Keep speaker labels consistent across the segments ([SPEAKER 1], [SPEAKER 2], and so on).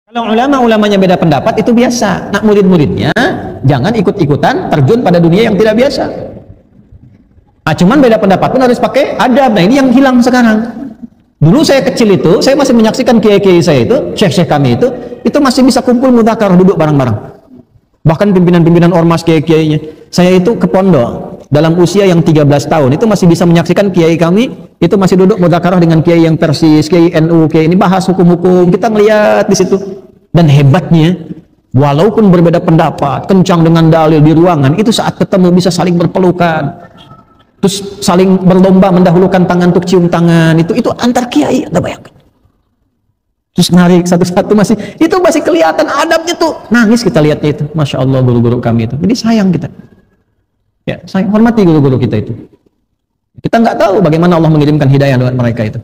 [SPEAKER 1] Kalau ulama-ulamanya beda pendapat itu biasa. Nak murid-muridnya jangan ikut-ikutan terjun pada dunia yang tidak biasa. Nah, cuman beda pendapat pun harus pakai adab. Nah, ini yang hilang sekarang. Dulu saya kecil itu, saya masih menyaksikan kiai-kiai saya itu, syekh-syekh kami itu masih bisa kumpul mudzakarah duduk bareng-bareng. Bahkan pimpinan-pimpinan ormas kiai-kiainya. Saya itu ke pondok dalam usia yang 13 tahun itu masih bisa menyaksikan kiai kami itu masih duduk mudzakarah dengan kiai yang Persis, kiai NU, kiai ini bahas hukum-hukum. Kita melihat di situ. Dan hebatnya, walaupun berbeda pendapat, kencang dengan dalil di ruangan, itu saat ketemu bisa saling berpelukan. Terus saling berlomba mendahulukan tangan untuk cium tangan. Itu antar kiai, Anda bayangkan. Terus narik satu-satu itu masih kelihatan adabnya tuh. Nangis kita lihatnya itu. Masya Allah guru-guru kami itu. Jadi sayang kita. Ya, sayang, hormati guru-guru kita itu. Kita nggak tahu bagaimana Allah mengirimkan hidayah buat mereka itu.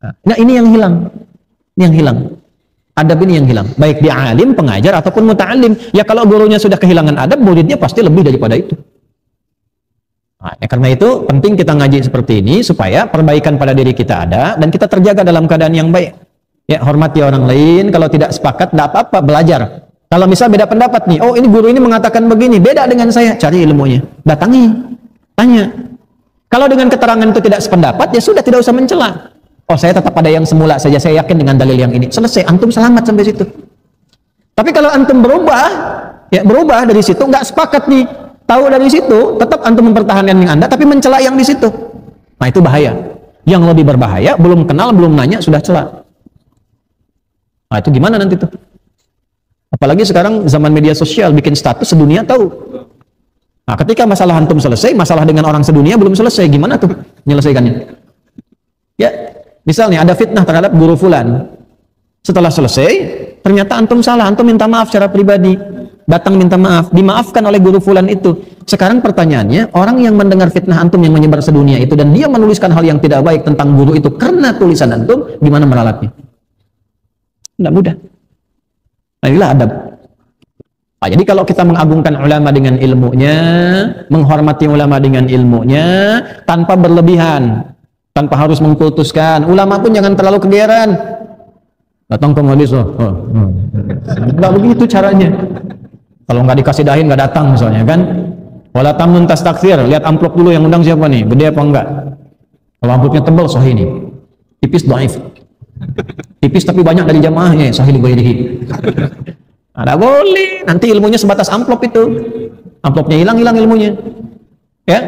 [SPEAKER 1] Nah, ini yang hilang. Ini yang hilang. Adab ini yang hilang. Baik dia alim, pengajar, ataupun muta'alim. Ya kalau gurunya sudah kehilangan adab, muridnya pasti lebih daripada itu. Nah, ya karena itu penting kita ngaji seperti ini supaya perbaikan pada diri kita ada dan kita terjaga dalam keadaan yang baik. Ya, hormati orang lain. Kalau tidak sepakat, tidak apa-apa, belajar. Kalau misal beda pendapat nih, oh ini guru ini mengatakan begini, beda dengan saya, cari ilmunya. Datangi, tanya. Kalau dengan keterangan itu tidak sependapat, ya sudah, tidak usah mencela. Oh, saya tetap pada yang semula saja, saya yakin dengan dalil yang ini. Selesai, antum selamat sampai situ. Tapi kalau antum berubah, ya berubah dari situ, nggak sepakat nih, tahu dari situ, tetap antum mempertahankan yang Anda, tapi mencela yang di situ. Nah, itu bahaya. Yang lebih berbahaya, belum kenal, belum nanya, sudah cela. Nah, itu gimana nanti tuh? Apalagi sekarang zaman media sosial, bikin status sedunia tahu. Nah, ketika masalah antum selesai, masalah dengan orang sedunia belum selesai, gimana tuh menyelesaikannya? Ya, misalnya ada fitnah terhadap guru fulan. Setelah selesai, ternyata antum salah, antum minta maaf secara pribadi. Datang minta maaf, dimaafkan oleh guru fulan itu. Sekarang pertanyaannya, orang yang mendengar fitnah antum yang menyebar sedunia itu dan dia menuliskan hal yang tidak baik tentang guru itu karena tulisan antum, gimana meralatnya? Tidak mudah. Nah, inilah adab. Nah, jadi kalau kita mengagungkan ulama dengan ilmunya, menghormati ulama dengan ilmunya, tanpa berlebihan, tanpa harus mengkultuskan. Ulama pun jangan terlalu kegeeran. Datang ke majelis, nggak begitu caranya. Kalau nggak dikasih dahin nggak datang misalnya kan. Wala tamun tastakthir, lihat amplop dulu yang undang siapa nih, gede apa enggak. Kalau amplopnya tebal, sahih nih. Tipis, dhaif. Tipis tapi banyak dari jamaahnya, sahih li ghairihi. Ada boleh, nanti ilmunya sebatas amplop itu. Amplopnya hilang ilmunya. Ya.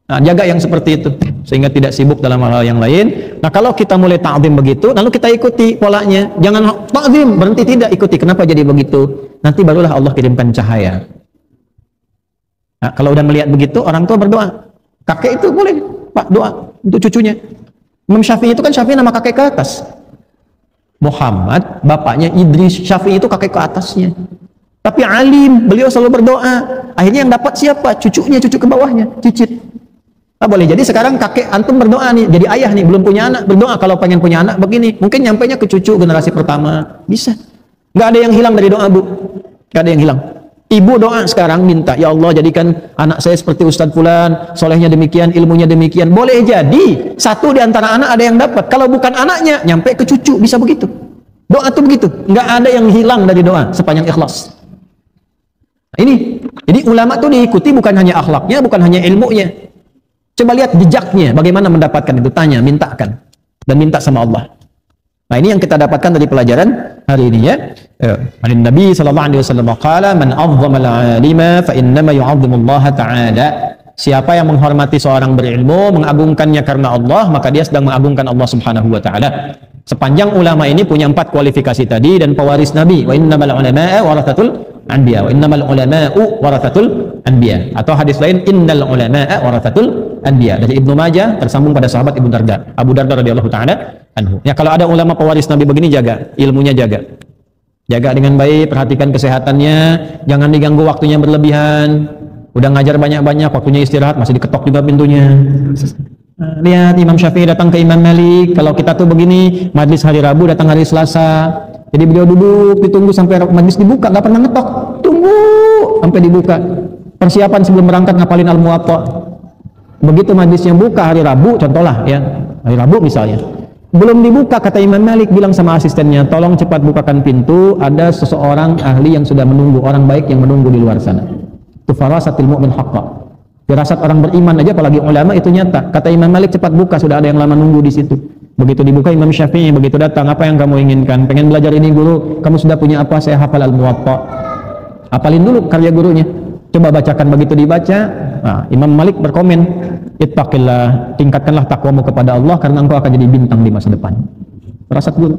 [SPEAKER 1] Nah, jaga yang seperti itu sehingga tidak sibuk dalam hal-hal yang lain. Nah, kalau kita mulai ta'zim begitu, lalu kita ikuti polanya. Jangan ta'zim, berhenti tidak, ikuti. Kenapa jadi begitu? Nanti barulah Allah kirimkan cahaya. Nah, kalau udah melihat begitu, orang tua berdoa. Kakek itu boleh, Pak, doa untuk cucunya. Imam Syafi'i itu kan Syafi'i nama kakek ke atas. Muhammad, bapaknya Idris, Syafi'i itu kakek ke atasnya. Tapi alim, beliau selalu berdoa. Akhirnya yang dapat siapa? Cucunya, cucu ke bawahnya, cicit. Nah, boleh jadi sekarang kakek antum berdoa nih, jadi ayah nih, belum punya anak, berdoa kalau pengen punya anak begini, mungkin nyampainya ke cucu generasi pertama, bisa. Nggak ada yang hilang dari doa, Bu. Nggak ada yang hilang. Ibu doa sekarang minta, ya Allah jadikan anak saya seperti Ustadz Fulan, solehnya demikian, ilmunya demikian. Boleh jadi satu di antara anak ada yang dapat. Kalau bukan anaknya, nyampe ke cucu, bisa begitu. Doa tuh begitu, nggak ada yang hilang dari doa sepanjang ikhlas. Nah, ini, jadi ulama tuh diikuti bukan hanya akhlaknya, bukan hanya ilmunya. Coba lihat jejaknya, bagaimana mendapatkan itu, tanya, mintakan, dan minta sama Allah. Nah, ini yang kita dapatkan dari pelajaran hari ini ya. Nabi sallallahu alaihi wasallam qala man 'azzama al-'alima fa innama yu'azzimu Allah ta'ala. Siapa yang menghormati seorang berilmu, mengagungkannya karena Allah, maka dia sedang mengagungkan Allah Subhanahu wa taala. Sepanjang ulama ini punya 4 kualifikasi tadi dan pewaris Nabi. Wa innamal 'ulama'a warathatul anbiya. Wa innamal 'ulama'u warathatul anbiya. Atau hadis lain innal 'ulama'a warathatul anbiya. Dari Ibnu Majah tersambung pada sahabat Abu Darda radhiyallahu taala anhu. Ya, kalau ada ulama pewaris Nabi begini, jaga ilmunya, jaga dengan baik, perhatikan kesehatannya, jangan diganggu waktunya berlebihan. Udah ngajar banyak-banyak, waktunya istirahat masih diketok juga pintunya. Nah, lihat Imam Syafi'i datang ke Imam Malik, kalau kita tuh begini, majlis hari Rabu datang hari Selasa. Jadi beliau duduk, ditunggu sampai majlis dibuka, nggak pernah ngetok. Tunggu sampai dibuka. Persiapan sebelum berangkat ngapalin Al-Muwatta. Begitu majlisnya buka hari Rabu, contohlah ya, hari Rabu misalnya. Belum dibuka, kata Imam Malik bilang sama asistennya, tolong cepat bukakan pintu, ada seseorang ahli yang sudah menunggu, orang baik yang menunggu di luar sana. Itu farasatil mu'min haqqa. Firasat orang beriman aja, apalagi ulama, itu nyata. Kata Imam Malik, cepat buka, sudah ada yang lama nunggu di situ. Begitu dibuka, Imam Syafi'i begitu datang, apa yang kamu inginkan? Pengen belajar ini guru, kamu sudah punya apa? Saya hafal Al-Muwatta. Hafalin dulu karya gurunya, coba bacakan. Begitu dibaca, nah, Imam Malik berkomen, ittaqillah, tingkatkanlah takwamu kepada Allah karena engkau akan jadi bintang di masa depan. Firasat guru,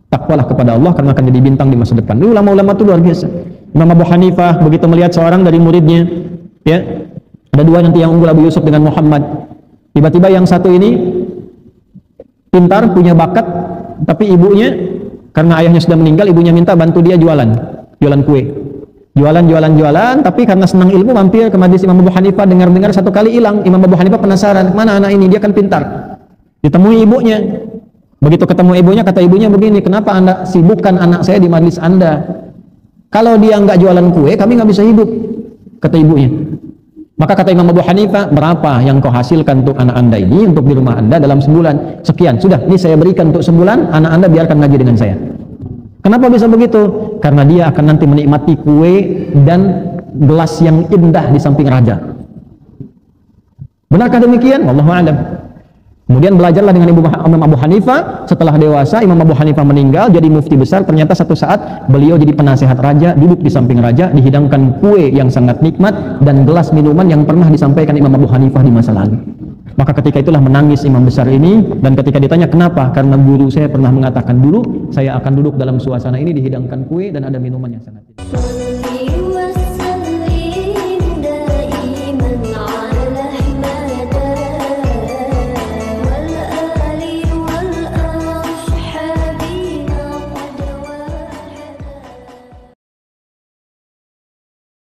[SPEAKER 1] takwalah kepada Allah karena akan jadi bintang di masa depan. Dulu ulama-ulama itu luar biasa. Imam Abu Hanifah begitu melihat seorang dari muridnya, ya, ada dua nanti yang unggul, Abu Yusuf dengan Muhammad. Tiba-tiba yang satu ini pintar, punya bakat, tapi ibunya, karena ayahnya sudah meninggal, ibunya minta bantu dia jualan kue. Jualan, tapi karena senang ilmu mampir ke majelis Imam Abu Hanifah, dengar-dengar satu kali hilang. Imam Abu Hanifah penasaran, mana anak ini, dia kan pintar. Ditemui ibunya. Begitu ketemu ibunya, kata ibunya begini, kenapa Anda sibukkan anak saya di majelis Anda? Kalau dia nggak jualan kue, kami nggak bisa hidup, kata ibunya. Maka kata Imam Abu Hanifah, berapa yang kau hasilkan untuk anak Anda ini, untuk di rumah Anda dalam sebulan? Sekian, sudah, ini saya berikan untuk sebulan, anak Anda biarkan ngaji dengan saya. Kenapa bisa begitu? Karena dia akan nanti menikmati kue dan gelas yang indah di samping raja. Benarkah demikian? Wallahu a'lam. Kemudian belajarlah dengan Imam Abu Hanifah. Setelah dewasa, Imam Abu Hanifah meninggal, jadi mufti besar. Ternyata satu saat beliau jadi penasehat raja, duduk di samping raja, dihidangkan kue yang sangat nikmat dan gelas minuman yang pernah disampaikan Imam Abu Hanifah di masa lalu. Maka ketika itulah menangis imam besar ini, dan ketika ditanya kenapa, karena guru saya pernah mengatakan dulu saya akan duduk dalam suasana ini, dihidangkan kue dan ada minuman yang sangat nikmat.